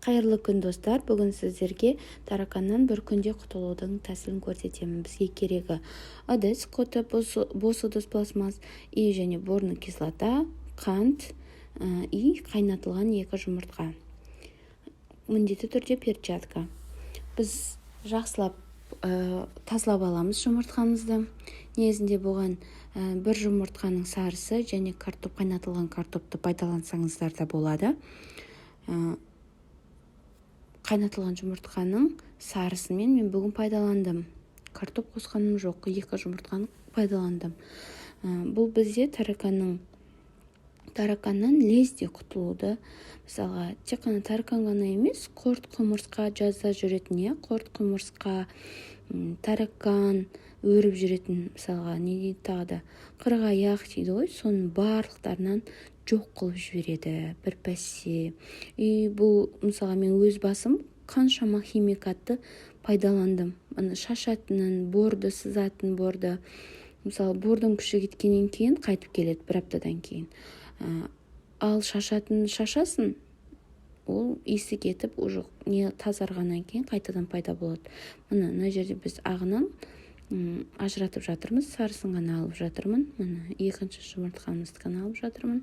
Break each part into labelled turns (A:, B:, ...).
A: Қайырлы күн достар, бүгін сіздерге тараканнан бір күнде құтылудың тәсілін көрсетемін. Бізге керегі ыдыс, қоты, бос ыдыс пластмасс и және борный кислота, қант и қайнатылған 2 жұмыртқа. Міндетті түрде перчатка. Біз жақсылап тазалап аламыз жұмыртқамызды. Негізінде болған бір жұмыртқаның сарысы және қайнатылған картопты пайдалансаңыздар да болады. Қайнатылған жұмыртқаның сарысымен мен бүгін пайдаландым. Картоп қосқаным жоқ, 2 жұмыртқаны пайдаландым. Бұл бізде тараканнан лезде құтылуды. Мысалға, тек қана таракан ғана емес, құрт құмырсқа жазда жүретін, құрт құмырсқа, таракан өріп жүретін, мысалға, не дейді тағы да, қырғаяқ дейді ғой, соның барлықтарынан жоқ қылып жібереді бір пәсе. И бұл, мысалға, мен өз басым қаншама химикатты пайдаландым. Шашатынын, борды, сызатын борды. Мысалы, бордың күші кеткеннен кейін қайтып келеді 1 аптадан кейін. Ал шашатын шашасын, ол иісі кетіп, уже не тазарғаннан кейін қайтадан пайда болады. Мына жерде біз ағынан ажыратып жатырмыз, сарысын ғана алып жатырмын. Мына 2-ші жұмыртқамызды ғана алып жатырмын.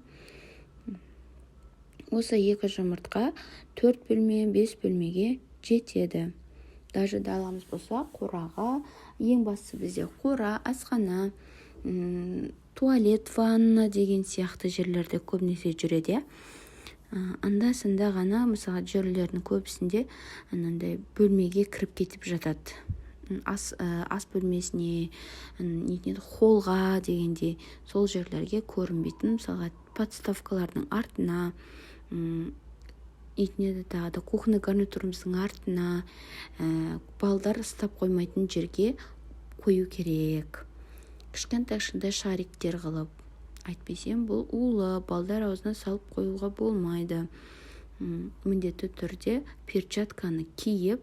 A: Осы 2 жұмыртқа 4 бөлме, 5 бөлмеге жетеді. Даже даламыз болса, қораға, ең бастысы бізде қора, асхана, туалет, ванна деген сияқты жерлерде көбінесе жүреді. Анда-санда ғана, мысалы, жерлердің көбісінде анандай бөлмеге кіріп кетіп жатады. Ас бөлмесіне, холға дегенде сол жерлерге көрінбейтін, мысалға, подставкалардың артына, тағы да кухня гарнитурымыздың артына, балдар ұстап қоймайтын жерге қою керек. Кішкентай шариктер қылып. Айтпесем, бұл улы, балдар аузына салып қоюға болмайды. Міндетті түрде перчатканы киіп,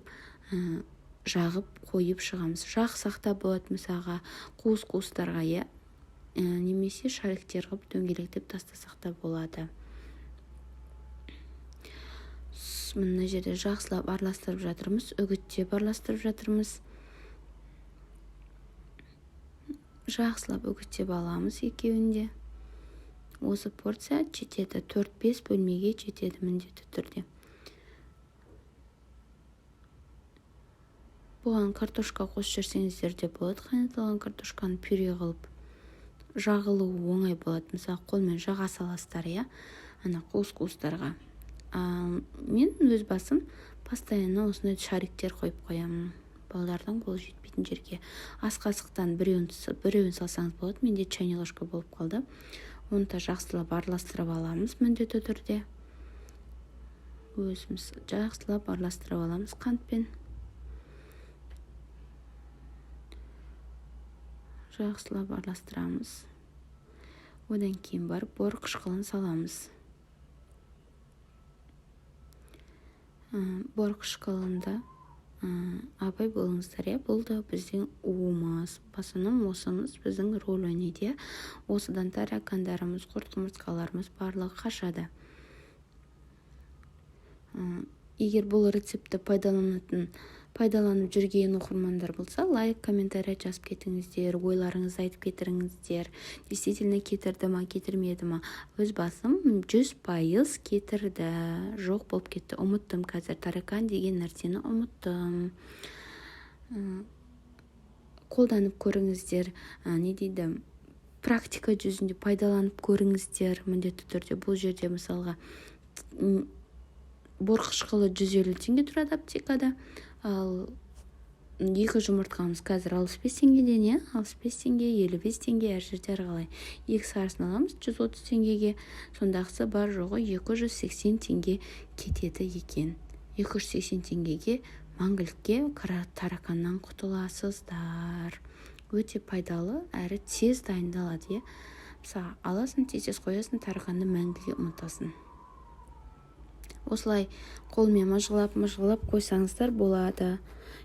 A: жағып қойып шығамыз. Жақсақ та болады, мысалға, қуыс-қуыстарға, немесе шариктер қылып дөңгелектеп тастасақ та болады. Мына жерде жақсылап араластырып жатырмыз, үгіттеп араластырып жатырмыз. Жақсылап үгіттеп аламыз екеуінде. Осы порция жетеді, 4-5 бөлмеге жетеді міндетті түрде. Бұған картошка қосып жүрсеңіздер де болады. Қайнатылған картошканы пюре қылып жағылуы оңай болады. Мысалы, қолмен жаға саласыздар, ана қуыс-қуыстарға. Мен өз басым постоянно осындай шариктер қойып қоямын. Балалардың қолы жетпейтін жерге. Ас қасықтан біреуін салсаңыз болады. Менде чайный ложка болып қалды. Оны да жақсылап араластырып аламыз міндетті түрде. Өзіміз жақсылап араластырып аламыз қантпен. Жақсылап араластырамыз. Одан кейін барып бор қышқылын саламыз. Бор қышқылында абай болыңыздар, бұл да біздің уымыз, басының осымыз біздің рөл ойнайды. Осыдан таракандарымыз, құрт-құмырсқаларымыз барлығы қашады. Егер бұл рецепті пайдаланып жүрген оқырмандар болса, лайк, комментарий жазып кетіңіздер, ойларыңызды айтып кетіріңіздер. Действительно кетірді ма, кетірмеді ма? Өз басым 100% кетірді. Жоқ болып кетті. Ұмыттым қазір. Таракан деген нәрсені ұмыттым. Қолданып көріңіздер. Не дейді? Практика жүзінде пайдаланып көріңіздер. Міндетті түрде бұл жерде мысалға бор қышқылы 150 теңге тұрады аптекада. Ал 2 жұмыртқамыз қазір 65 теңгеден, 65 теңге, 55 теңге, әр жерде әрғалай. 2 сарысын аламыз 130 теңгеге. Сондақсы бар жоғы 280 теңге кетеді екен. 280 теңгеге мәңгілікке тараканнан құтыласыздар. Өте пайдалы, әрі тез дайындалады. Мысалы, аласын, тез қоясын, тараканды мәңгілікке ұмытасын. Осылай қолмен мыжғылап қойсаңыздар болады.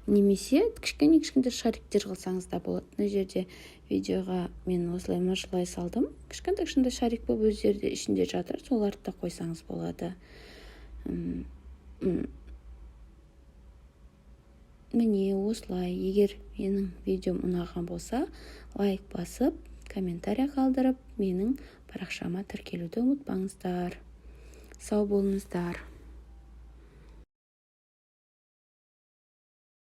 A: Немесе кішкене шариктер қылсаңыз да болады. Мына жерде видеоға мен осылай мыжғылай салдым. Кішкентай шарик болып өздері ішінде жатыр. Соларды да қойсаңыз болады. міне осылай. Егер менің видеом ұнаған болса, лайк басып, комментарий қалдырып, менің парақшама тіркелуді ұмытпаңыздар. Сау болыңыздар.